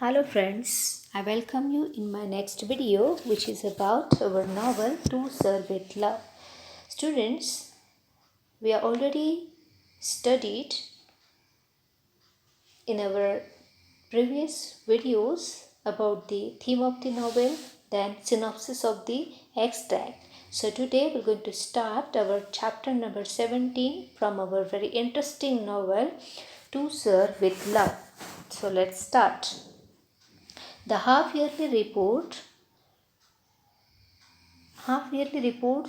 Hello friends, I welcome you in my next video which is about our novel To Serve with Love. Students, we are already studied in our previous videos about the theme of the novel, then synopsis of the extract. So today we're going to start our chapter number 17 from our very interesting novel To Serve with Love. So let's start. The half-yearly reports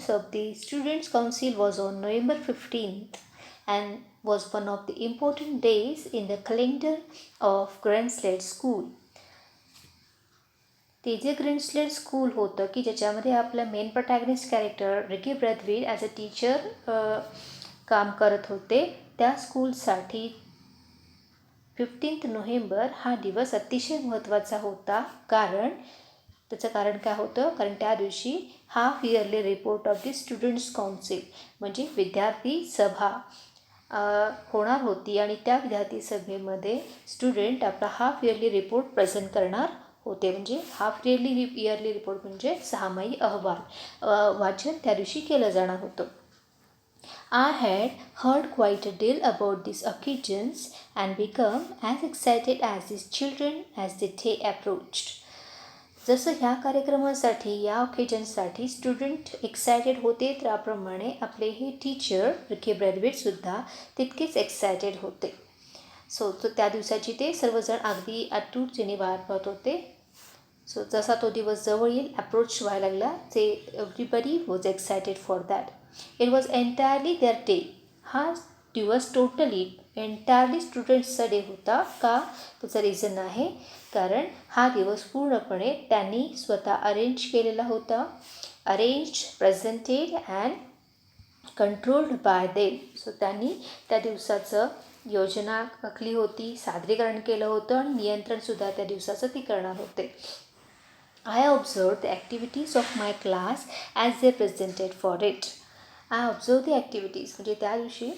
of the Students' Council was on November 15th and was one of the important days in the calendar of Granslade School. ते जे ग्रीनस्लेड school होतं की ज्याच्यामध्ये आपलं main protagonist character Ricky Braithwaite as a teacher काम करत होते, त्या स्कूलसाठी 15 नोव्हेंबर हा दिवस अतिशय महत्त्वाचा होता. त्याचं कारण काय होतं? कारण त्या दिवशी half yearly report of the students council म्हणजे विद्यार्थी सभा होणार होती आणि त्या विद्यार्थी सभेमध्ये स्टुडंट आपला हाफ इयरली रिपोर्ट प्रेझेंट करणार होते. म्हणजे हाफ इयरली रिपोर्ट म्हणजे सहामाही अहवाल वाचन त्या दिवशी केलं जाणार होतं. I had heard quite a deal about these occasions and become as excited as these children as the day approached. जसं ह्या कार्यक्रमासाठी या ऑकेजनसाठी स्टुडंट एक्सायटेड होते, त्याप्रमाणे आपले हे टीचर रिकी ब्रॅथवेटसुद्धा तितकेच एक्सायटेड होते. सो त्या दिवसाची ते सर्वजण अगदी आतुरतेने वाट पाहत होते. सो जसा तो दिवस जवळ येईल, अप्रोच व्हायला लागला, ते everybody was excited for that. It was entirely their day. हा दिवस एंटायरली स्टुडंट्सचा डे होता. का? त्याचं रिझन आहे कारण हा दिवस पूर्णपणे त्यांनी स्वतः अरेंज केलेला होता. Arrange, presented and controlled by them. So त्यांनी त्या दिवसाचं योजना आखली होती, सादरीकरण केलं होतं आणि नियंत्रणसुद्धा त्या दिवसाचं ती करणार होते. I observed the activities of my class as they presented for it. I observed the activities म्हणजे त्या दिवशी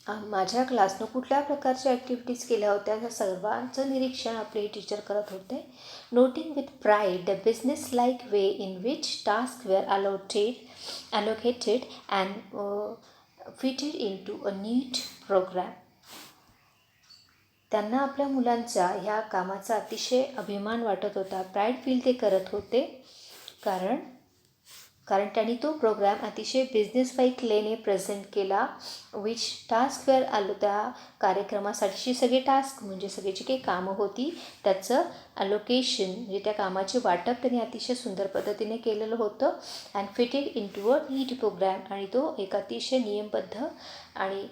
माझ्या क्लासनं कुठल्या प्रकारच्या ॲक्टिव्हिटीज केल्या होत्या ह्या सर्वांचं निरीक्षण आपले टीचर करत होते. Noting with pride the business like way in which task were allocated and fitted into a neat programme. त्यांना आपल्या मुलांच्या ह्या कामाचा अतिशय अभिमान वाटत होता. प्राईड फील ते करत होते कारण त्यांनी तो प्रोग्राम अतिशय बिझनेसवाईकलेने प्रेझेंट केला. विच टास्क वेअर आलो, त्या कार्यक्रमासाठीची सगळे टास्क म्हणजे सगळी जी काही कामं होती त्याचं अलोकेशन म्हणजे त्या कामाचे वाटप त्यांनी अतिशय सुंदर पद्धतीने केलेलं होतं. And fitted into a neat programme आणि तो एक अतिशय नियमबद्ध आणि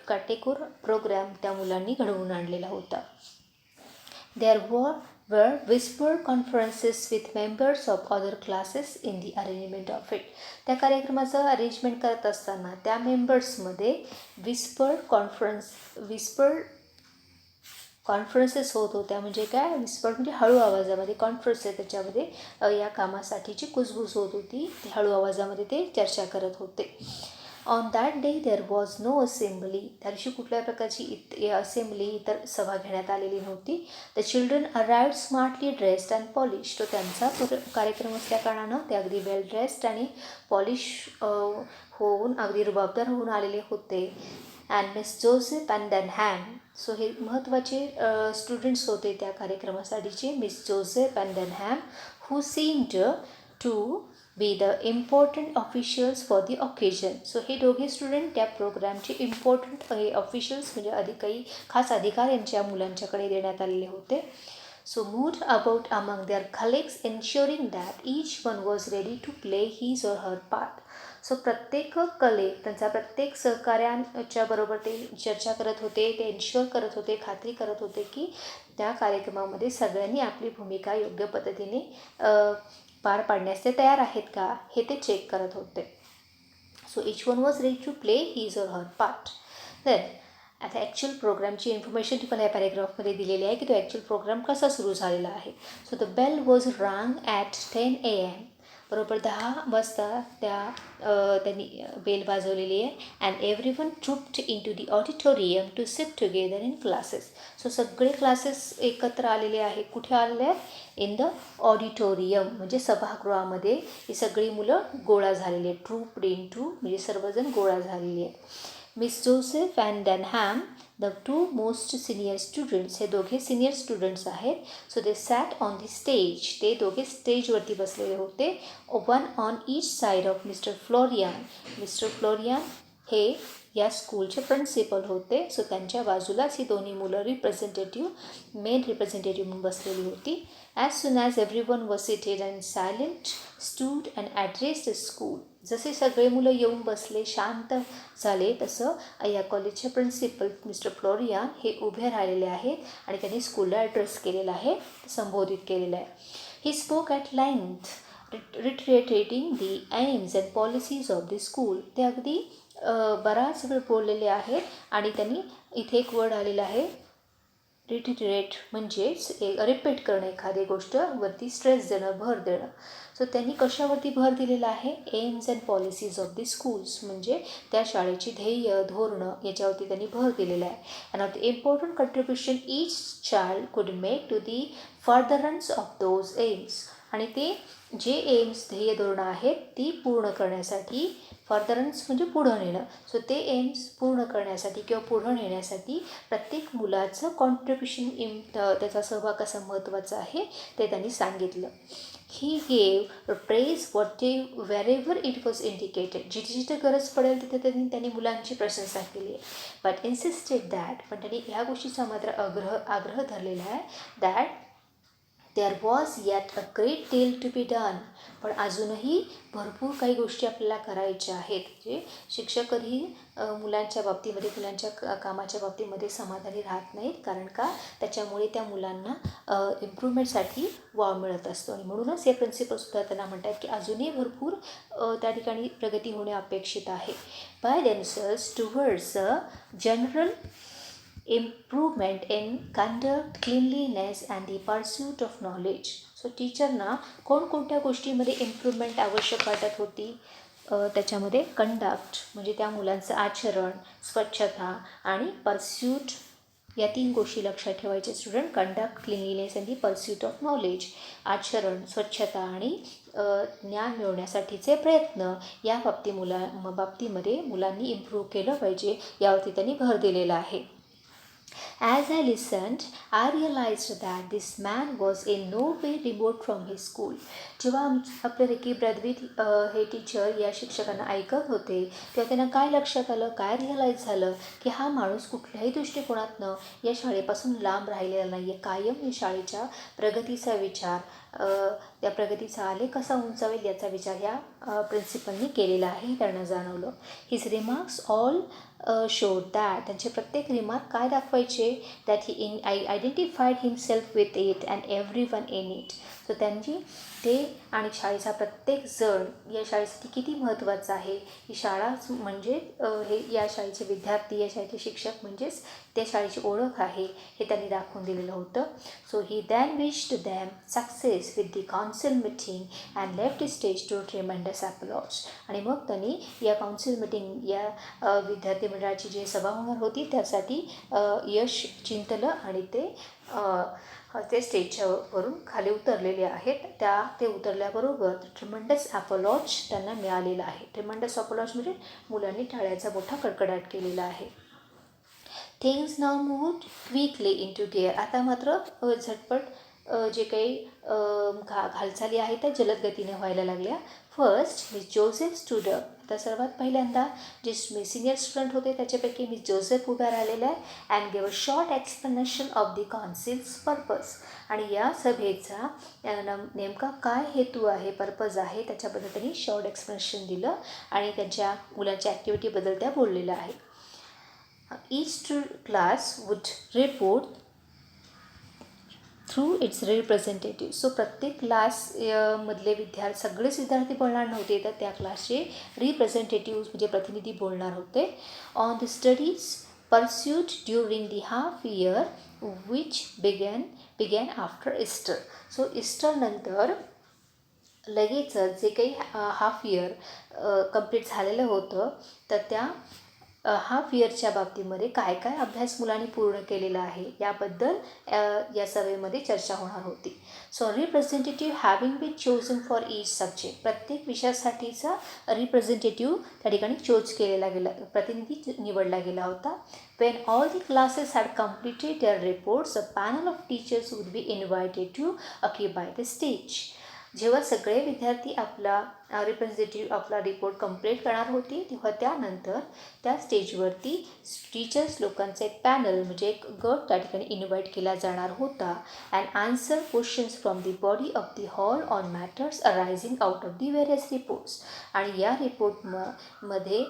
काटेकोर प्रोग्राम त्या मुलांनी घडवून आणलेला होता. There were whispered conferences with members of other classes in the arrangement of it. त्या कार्यक्रमाचं अरेंजमेंट करत असताना त्या मेंबर्समध्ये विस्पर्ड कॉन्फरन्सेस होत होत्या. म्हणजे काय? विस्पर्ड म्हणजे हळू आवाजामध्ये, कॉन्फरन्स आहे त्याच्यामध्ये या कामासाठीची कुजबूज होत होती. ते हळू आवाजामध्ये ते चर्चा करत होते. On that day there was no assembly. त्या दिवशी कुठल्या प्रकारची असेंब्ली इतर सभा घेण्यात आलेली नव्हती. The children arrived smartly dressed and polish. तो त्यांचा कार्यक्रम असल्या कारणानं ते अगदी वेल ड्रेस्ड आणि पॉलिश होऊन अगदी रुबाबदार होऊन आलेले होते. And Miss Joseph and Denham. So हे महत्त्वाचे स्टुडंट्स होते त्या कार्यक्रमासाठीचे. Miss Joseph and Denham who seemed to be the important officials for the occasion. So हे दोघे स्टुडंट त्या प्रोग्रामचे इम्पॉर्टंट ऑफिशियल्स म्हणजे काही खास अधिकार यांच्या मुलांच्याकडे देण्यात आलेले होते. So moved about among their colleagues ensuring that each one was ready to play his or her part. So प्रत्येक त्यांचा प्रत्येक सहकाऱ्यांच्या बरोबर ते चर्चा करत होते, ते एन्श्युअर करत होते, खात्री करत होते की त्या कार्यक्रमामध्ये सगळ्यांनी आपली भूमिका योग्य पद्धतीने पार पाडण्यास ते तयार आहेत का हे ते चेक करत होते. So each one was ready to play his or her part. Then आता ॲक्च्युअल प्रोग्रामची इन्फॉर्मेशन तुम्हाला या पॅरेग्राफमध्ये दिलेली आहे की तो ॲक्च्युअल प्रोग्राम कसा सुरू झालेला आहे. So the bell was rung at 10 AM. बरोबर 10 वाजता त्यांनी बेल वाजवलेली आहे. And every one trooped in to the auditorium to sit together in classes. So सगळे क्लासेस एकत्र आलेले आहेत. कुठे आलेले आहेत? इन द ऑडिटोरियम म्हणजे सभागृहामध्ये ही सगळी मुलं गोळा झालेली आहेत. ट्रुप्ड इन टू म्हणजे सर्वजण गोळा झालेली आहेत. Miss Joseph and Denham, the two most senior students, हे दोघे सिनियर स्टुडंट्स आहेत. So they sat on the stage, ते दोघे स्टेजवरती बसलेले होते. One on each side of Mister Florian. Mister Florian हे या स्कूलचे प्रिन्सिपल होते. सो त्यांच्या बाजूलाच ही दोन्ही मुलं मेन रिप्रेझेंटेटिव्ह म्हणून बसलेली होती. As soon as every one was seated and silent stood and addressed the school. जसे सगळे मुलं येऊन बसले, शांत झाले, तसं या कॉलेजचे प्रिन्सिपल मिस्टर फ्लोरियन हे उभे राहिलेले आहेत आणि त्यांनी स्कूलला ॲड्रेस केलेला आहे, संबोधित केलेलं आहे. He spoke at length reiterating the aims and policies of the school. ते अगदी बराच वेळ बोललेले आहेत आणि त्यांनी इथे एक वर्ड आलेला आहे रिट्रेट, म्हणजेच रिपीट करणं, एखादी गोष्टवरती स्ट्रेस देणं, भर देणं. सो त्यांनी कशावरती भर दिलेला आहे? AIIMS and policies of the schools, म्हणजे त्या शाळेची ध्येय, धोरणं याच्यावरती त्यांनी भर दिलेला आहे. And of the important contribution each child could make to the furtherance of those aims. आणि ते जे एम्स, ध्येय, धोरणं आहेत ती पूर्ण करण्यासाठी, फर्दरन्स म्हणजे पुढं नेणं, सो ते एम्स पूर्ण करण्यासाठी किंवा पुढं नेण्यासाठी प्रत्येक मुलाचं कॉन्ट्रिब्युशन, त्याचा सहभाग कसा महत्त्वाचा आहे ते त्यांनी सांगितलं. He gave praise wherever it was indicated. जिथे जिथे गरज पडेल तिथे त्यांनी मुलांची प्रशंसा केली आहे. बट इन्सिस्टेड दॅट, पण त्यांनी ह्या गोष्टीचा मात्र आग्रह धरलेला आहे that there was yet a great deal to be done. पण अजूनही भरपूर काही गोष्टी आपल्याला करायच्या आहेत. जे शिक्षक कधी मुलांच्या बाबतीमध्ये, मुलांच्या कामाच्या बाबतीमध्ये समाधानी राहत नाहीत. कारण का? त्याच्यामुळे त्या मुलांना इम्प्रूव्हमेंटसाठी वाव मिळत असतो. आणि म्हणूनच हे प्रिन्सिपलसुद्धा त्यांना म्हणतात की अजूनही भरपूर त्या ठिकाणी प्रगती होणे अपेक्षित आहे. By themselves towards a general improvement in conduct, cleanliness and the pursuit of knowledge. So टीचरना कोणकोणत्या गोष्टीमध्ये इम्प्रूव्हमेंट आवश्यक वाटत होती? त्याच्यामध्ये कंडक्ट म्हणजे त्या मुलांचं आचरण, स्वच्छता आणि पर्स्यूट या 3 गोष्टी लक्षात ठेवायचे student. Conduct, cleanliness and the pursuit of knowledge. आचरण, स्वच्छता आणि ज्ञान मिळवण्यासाठीचे प्रयत्न या बाबतीमध्ये मुलांनी इम्प्रूव्ह केलं पाहिजे, यावरती त्यांनी भर दिलेला आहे. As I listened, I realized that this man was in no way remote from his school. जेव्हा आपले रिकी ब्रॅथवेट हे टीचर या शिक्षकांना ऐकत होते तेव्हा त्यांना काय लक्षात आलं, काय रिअलाईज झालं की हा माणूस कुठल्याही दृष्टिकोनातनं या शाळेपासून लांब राहिलेला नाही आहे. कायम या शाळेच्या प्रगतीचा विचार, त्या प्रगतीचा आलेख कसा उंचावेल याचा विचार या प्रिन्सिपलनी केलेला आहे, त्यांना जाणवलं. His remarks all showed that, त्यांचे प्रत्येक रिमार्क काय दाखवायचे? That he identified himself with it and every one in it. So त्यांची ते आणि शाळेचा प्रत्येक जण या शाळेसाठी किती महत्त्वाचं आहे. ही शाळाच म्हणजे हे या शाळेचे विद्यार्थी, या शाळेचे शिक्षक म्हणजेच त्या शाळेची ओळख आहे, हे त्यांनी दाखवून दिलेलं होतं. So he then wished them success with the council meeting and left stage to tremendous applause. आणि मग त्यांनी या काउन्सिल मिटिंग, या विद्यार्थी मंडळाची जी सभा होणार होती त्यासाठी यश चिंतलं आणि ते स्टेजवरून खाली उतरलेले आहेत. ते उतरल्याबरोबर ट्रिमेंडस अपलॉज त्यांना मिळालेला आहे. ट्रिमेंडस अपलॉज म्हणजे मुलांनी टाळ्याचा मोठा कडकडाट केलेला आहे. Things now moved quickly into gear. आता मात्र झटपट जे काही हालचाली आहेत त्या जलद गतीने व्हायला लागल्या. First miss Joseph stood up. आता सर्वात पहिल्यांदा जे सिनियर स्टुडंट होते त्याच्यापैकी मिस जोसेफ उभ्या राहिलेल्या आहे. And give a short explanation of the councils purpose. आणि या सभेचा नेमका काय हेतू आहे, पर्पज आहे, त्याच्याबद्दल त्यांनी शॉर्ट एक्सप्लेनेशन दिलं आणि त्यांच्या मुलांच्या ॲक्टिव्हिटीबद्दल त्या बोललेल्या आहे. Each class would report through it's representative. So प्रत्येक क्लास मधले सगळेच विद्यार्थी बोलणार नव्हते, तर त्या क्लासचे रिप्रेझेंटेटिव्ह म्हणजे प्रतिनिधी बोलणार होते. On the studies pursued during the half year which began after Easter. So ईस्टरनंतर लगेचच जे काही हाफ इयर कंप्लीट झालेलं होतं, तर त्या हाफ इयरच्या बाबतीमध्ये काय काय अभ्यास मुलांनी पूर्ण केलेला आहे याबद्दल या सर्वेमध्ये चर्चा होणार होती. So representative having been chosen for each subject, प्रत्येक विषयासाठीचा रिप्रेझेंटेटिव्ह त्या ठिकाणी चोज केलेला गेला, प्रतिनिधी निवडला गेला होता. When all the classes had completed their reports, a panel of teachers would be invited to occupy the stage. जेव्हा सगळे विद्यार्थी आपला रिप्रेझेंटेटिव्ह आपला रिपोर्ट कंप्लीट करणार होती, तेव्हा त्यानंतर त्या स्टेजवरती टीचर्स लोकांचा एक पॅनल म्हणजे एक गट त्या ठिकाणी इन्व्हाइट केला जाणार होता. And answer questions from the body of the hall on matters arising out of the various reports. आणि या रिपोर्टमध्ये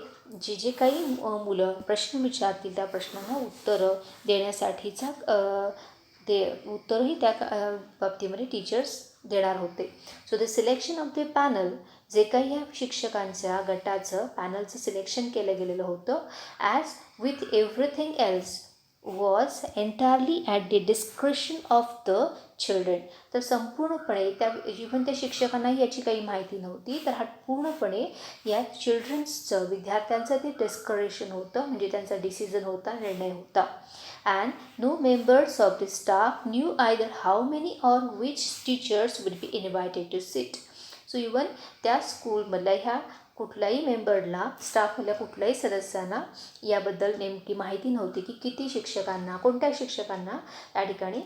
जे काही मुलं प्रश्न विचारतील त्या प्रश्नांना उत्तरं देण्यासाठीचा ते उत्तरही त्या बाबतीमध्ये टीचर्स देणार होते. So the selection of the panel, जे काही या शिक्षकांच्या गटाचं पॅनलचं सिलेक्शन केलं गेलेलं होतं, as with everything else was entirely at the discretion of the children. तर संपूर्णपणे इव्हन त्या शिक्षकांनाही याची काही माहिती नव्हती, तर हा पूर्णपणे या चिल्ड्रन्सचं विद्यार्थ्यांचं ते डिस्करेशन होतं, म्हणजे त्यांचा डिसिजन होता, निर्णय होता. And no members of the staff knew either how many or which teachers would be invited to sit. So even त्या स्कूलमधल्या ह्या कुठल्याही मेंबरला, स्टाफमधल्या कुठल्याही सदस्यांना याबद्दल नेमकी माहिती नव्हती की किती शिक्षकांना, कोणत्या शिक्षकांना या ठिकाणी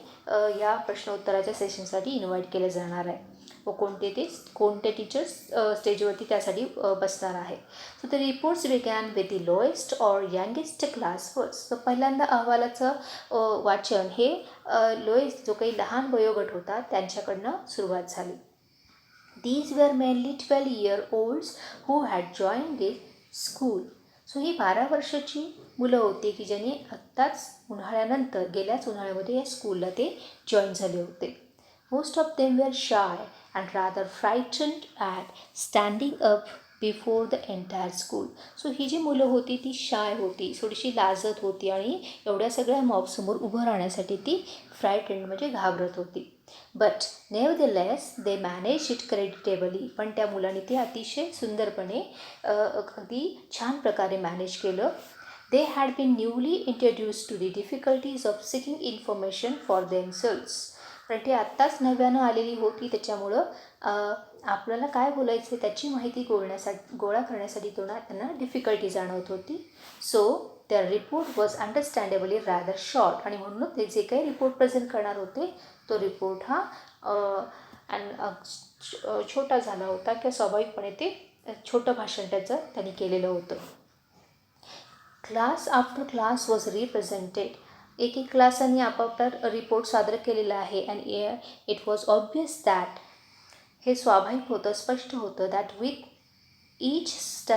या प्रश्नोत्तराच्या सेशनसाठी इन्व्हाइट केलं जाणार आहे व कोणते टीचर्स स्टेजवरती त्यासाठी बसणार आहे. So the reports begin with the lowest or youngest class first. So पहिल्यांदा अहवालाचं वाचन हे लोएस्ट जो काही लहान वयोगट होता त्यांच्याकडनं सुरुवात झाली. These were mainly 12-year-olds who had joined the school. So ही 12 वर्षाची मुलं होती की ज्यांनी आत्ताच उन्हाळ्यानंतर गेल्याच उन्हाळ्यामध्ये या स्कूलला ते जॉईन झाले होते. Most of them were shy and rather frightened at standing up before the entire school. So ही जी मुलं होती ती शाय होती, थोडीशी लाजत होती आणि एवढ्या सगळ्या मॉबसमोर उभं राहण्यासाठी ती फ्रायटन्ड म्हणजे घाबरत होती. But nevertheless they manage it creditably. पण त्या मुलांनी ते अतिशय सुंदरपणे अगदी छान प्रकारे मॅनेज केलं. They had been newly introduce to the difficulties of seeking information for themselves. पण ते आत्ताच नव्यानं आलेली होती, त्याच्यामुळं आपल्याला काय बोलायचं त्याची माहिती गोळा करण्यासाठी त्यांना डिफिकल्टी जाणवत होती. So their report was understandably rather short. आणि म्हणून ते जे काही रिपोर्ट प्रेझेंट करणार होते तो रिपोर्ट हा छोटा झाला होता किंवा स्वाभाविकपणे ते छोटं भाषण त्याचं त्यांनी केलेलं होतं. Class after class was represented. एक क्लासांनी आपापला रिपोर्ट सादर केलेला आहे. And it was obvious that, हे स्वाभाविक होतं, स्पष्ट होतं, that with each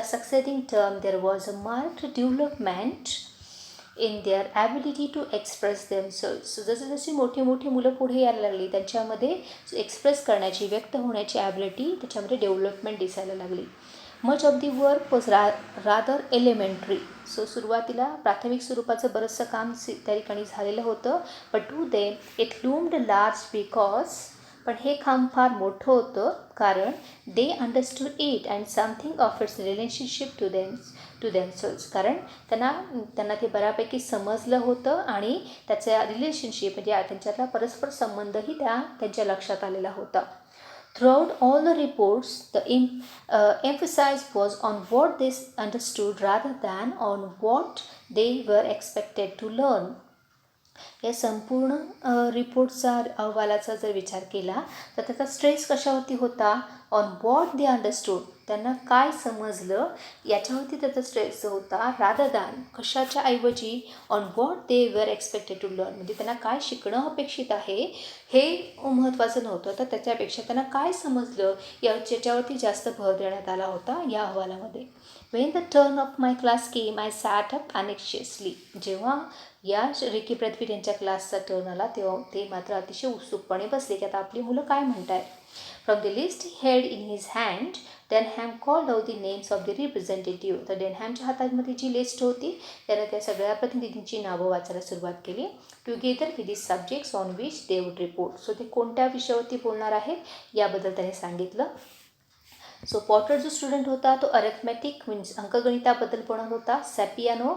succeeding term there was a marked development in their ability to express themselves. जशी मोठी मुलं पुढे यायला लागली त्यांच्यामध्ये एक्सप्रेस करण्याची, व्यक्त होण्याची ॲबिलिटी त्याच्यामध्ये डेव्हलपमेंट दिसायला लागली. Much of the work was rather elementary. So सुरुवातीला प्राथमिक स्वरूपाचं बरंचसं काम त्या ठिकाणी झालेलं होतं. But to them it loomed large because, पण हे काम फार मोठं होतं कारण they understood it and something of its relationship to themselves. कारण त्यांना ते बऱ्यापैकी समजलं होतं आणि त्याचा रिलेशनशिप म्हणजे त्यांच्यातला परस्पर संबंधही त्यांच्या लक्षात आलेला होता. Throughout all the reports, the emphasis was on what they understood rather than on what they were expected to learn. या संपूर्ण रिपोर्टचा अहवालाचा जर विचार केला तर त्याचा स्ट्रेस कशावरती होता? ऑन व्हॉट दे अंडरस्टूड, त्यांना काय समजलं याच्यावरती त्याचा स्ट्रेस होता. रादर दॅन, कशाच्या ऐवजी, on what they were expected to learn, म्हणजे त्यांना काय शिकणं अपेक्षित आहे हे महत्त्वाचं नव्हतं, तर त्याच्यापेक्षा त्यांना काय समजलं याच्यावरती जास्त भर देण्यात आला होता या अहवालामध्ये. When the turn of my class came I sat up anxiously. जेव्हा या रिकी ब्रॅथवेट यांच्या क्लासचा टर्न आला तेव्हा ते मात्र अतिशय उत्सुकपणे बसले की आता आपली मुलं काय म्हणत आहेत. From the list held in his hand Denham called out the names of the representative. तर डेनहॅमच्या हातामध्ये जी लिस्ट होती त्यानं त्या सगळ्या प्रतिनिधींची नावं वाचायला सुरुवात केली. Together with the subjects on which they would report. So ते कोणत्या विषयावरती बोलणार आहेत याबद्दल त्याने सांगितलं. सो पॉटर जो स्टुडंट होता तो अरेथमॅटिक मीन्स अंकगणिताबद्दल बोलणार होता. सॅपियानो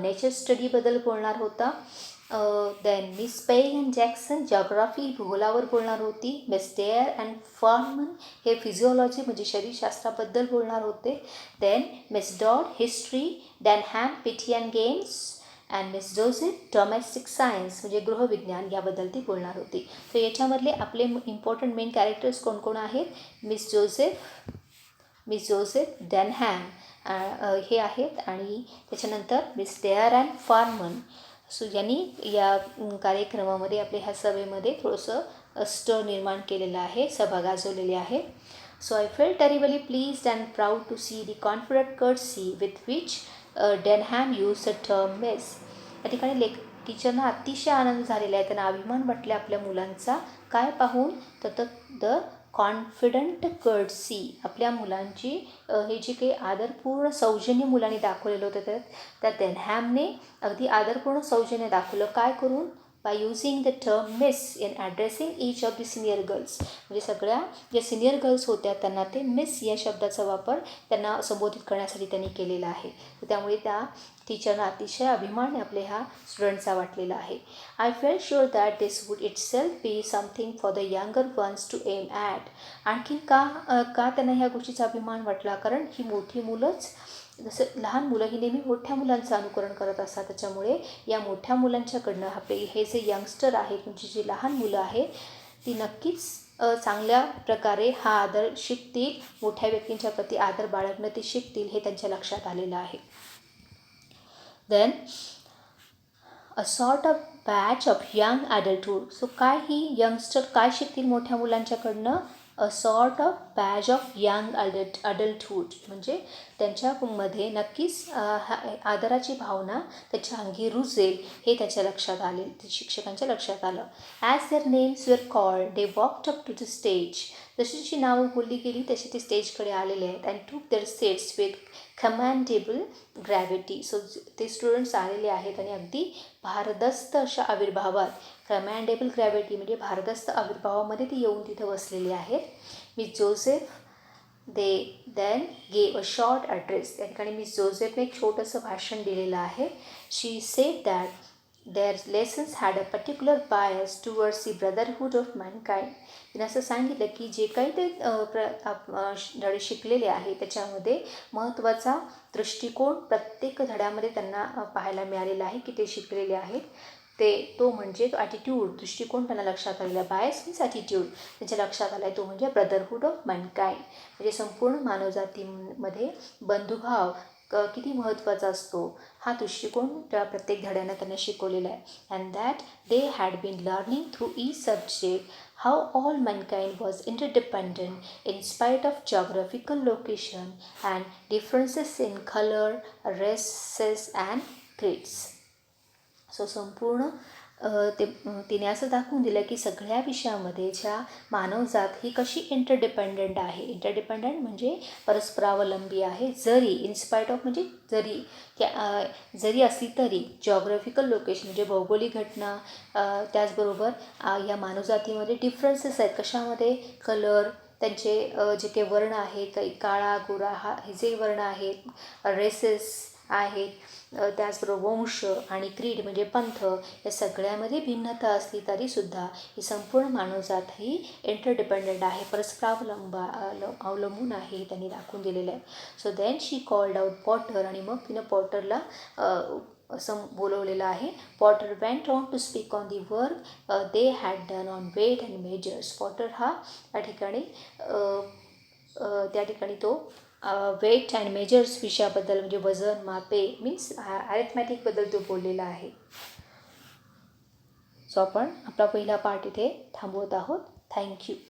नेचर स्टडीबद्दल बोलणार होता. Then Miss Pegg and Jackson geography भूगोलावर बोलणार होती. मिस डेअर अँड फॉर्मन हे फिजिओलॉजी म्हणजे शरीरशास्त्राबद्दल बोलणार होते. Then Miss Dodd history. Denham PT and games and Miss Joseph domestic science म्हणजे गृहविज्ञान याबद्दल ती बोलणार होती. तर याच्यामधले आपले इम्पॉर्टंट मेन कॅरेक्टर्स कोण कोण आहेत? मिस जोसेफ डॅनहॅम हे आहेत आणि त्याच्यानंतर Miss Dare and Forman. So यांनी या कार्यक्रमामध्ये आपल्या ह्या सभेमध्ये थोडंसं स्टर निर्माण केलेलं आहे, सभा गाजवलेली आहे. So I felt terribly pleased and proud to see the confident courtesy with which Denham use the term Miss. या ठिकाणी टीचरना अतिशय आनंद झालेला आहे, त्यांना अभिमान वाटले आपल्या मुलांचा. काय पाहून? तर द कॉन्फिडंट कर्टसी आपल्या मुलांची हे जे काही आदरपूर्ण सौजन्य मुलांनी दाखवलेलं होतं त्या डेनहॅमने अगदी आदरपूर्ण सौजन्य दाखवलं. काय करून? By using the term miss in addressing each of the senior girls. म्हणजे सगळ्या ज्या सिनियर गर्ल्स होत्या त्यांना ते मिस या शब्दाचा वापर त्यांना संबोधित करण्यासाठी त्यांनी केलेला आहे. त्यामुळे त्या टीचरना अतिशय अभिमान आपल्या ह्या स्टुडंटचा वाटलेला आहे. I felt sure that this would itself be something for the younger ones to aim at. आणखी का त्यांना ह्या गोष्टीचा अभिमान वाटला? कारण ही मोठी मुलंच, जसं लहान मुलं ही नेहमी मोठ्या मुलांचं अनुकरण करत असतात. त्याच्यामुळे या मोठ्या मुलांच्याकडनं आपले हे जे यंगस्टर आहेत म्हणजे जी लहान मुलं आहेत ती नक्कीच चांगल्या प्रकारे हा आदर शिकतील, मोठ्या व्यक्तींच्या प्रती आदर बाळगणं ते शिकतील हे त्यांच्या लक्षात आलेलं आहे. Then a sort of badge of young adulthood. So काय ही यंगस्टर काय शिकतील मोठ्या मुलांच्याकडनं? A sort of badge of young adulthood म्हणजे त्यांच्यामध्ये नक्कीच आदराची भावना त्याच्या अंगी रुजेल हे त्याच्या लक्षात आले, ते शिक्षकांच्या लक्षात आलं. As their names were called they walked up to the stage. जशी जशी नावं बोलली गेली तशी ते स्टेजकडे आलेले आहेत. And took their seats with commendable gravity. So ते स्टुडंट्स आलेले आहेत आणि अगदी भारदस्त अशा आविर्भावात, कमॅन्डेबल ग्रॅव्हिटी म्हणजे भारदस्त आविर्भावामध्ये ती येऊन तिथं बसलेली आहेत. Miss Joseph then gave a short address. त्या ठिकाणी मिस जोसेफने एक छोटंसं भाषण दिलेलं आहे. She said that their lessons had a particular bias towards the brotherhood of mankind. तिने असं सांगितलं की जे काही ते धडे शिकलेले आहे त्याच्यामध्ये महत्त्वाचा दृष्टिकोन प्रत्येक धड्यामध्ये त्यांना पाहायला मिळालेला आहे की ते शिकलेले आहेत. तो म्हणजे तो ॲटिट्यूड, दृष्टिकोन त्यांना लक्षात आलेला. बायस मीन्स ॲटिट्यूड त्यांच्या लक्षात आला आहे. तो म्हणजे ब्रदरहूड ऑफ मॅनकाइंड म्हणजे संपूर्ण मानवजातीमध्ये बंधुभाव किती महत्त्वाचा असतो हा दृष्टिकोन त्या प्रत्येक धड्यानं त्यांना शिकवलेला आहे. And that they had been learning through each subject how all mankind was interdependent in spite of geographical location and differences in colour, races and creeds. So संपूर्ण तिने असं दाखवून दिलं की सगळ्या विषयामध्ये ज्या मानवजात ही कशी इंटरडिपेंडंट आहे. इंटरडिपेंडंट म्हणजे परस्परावलंबी आहे. जरी इन्स्पाईट ऑफ म्हणजे जरी असली तरी, जॉग्राफिकल लोकेशन म्हणजे भौगोलिक घटना, त्याचबरोबर या मानवजातीमध्ये डिफरन्सेस आहेत. कशामध्ये? कलर, त्यांचे जे काही वर्ण आहेत, काही काळा गोरा हे जे वर्ण आहेत, रेसेस आहेत, त्याचबरोबर वंश आणि क्रीड म्हणजे पंथ, या सगळ्यामध्ये भिन्नता असली तरीसुद्धा ही संपूर्ण मानवजात ही इंटरडिपेंडंट आहे, अवलंबून आहे, त्यांनी दाखवून दिलेलं आहे. So then she called out Potter. आणि मग तिनं पॉटरला असं बोलवलेलं आहे. Potter went on to speak on the work they had done on weight and measures. Potter हा त्या ठिकाणी तो वेट अँड मेजर्स विषयाबद्दल म्हणजे वजन, मापे मीन्स ॲरिथमॅटिकबद्दल तो बोललेला आहे. सो आपण आपला पहिला पार्ट इथे थांबवत आहोत. थँक्यू.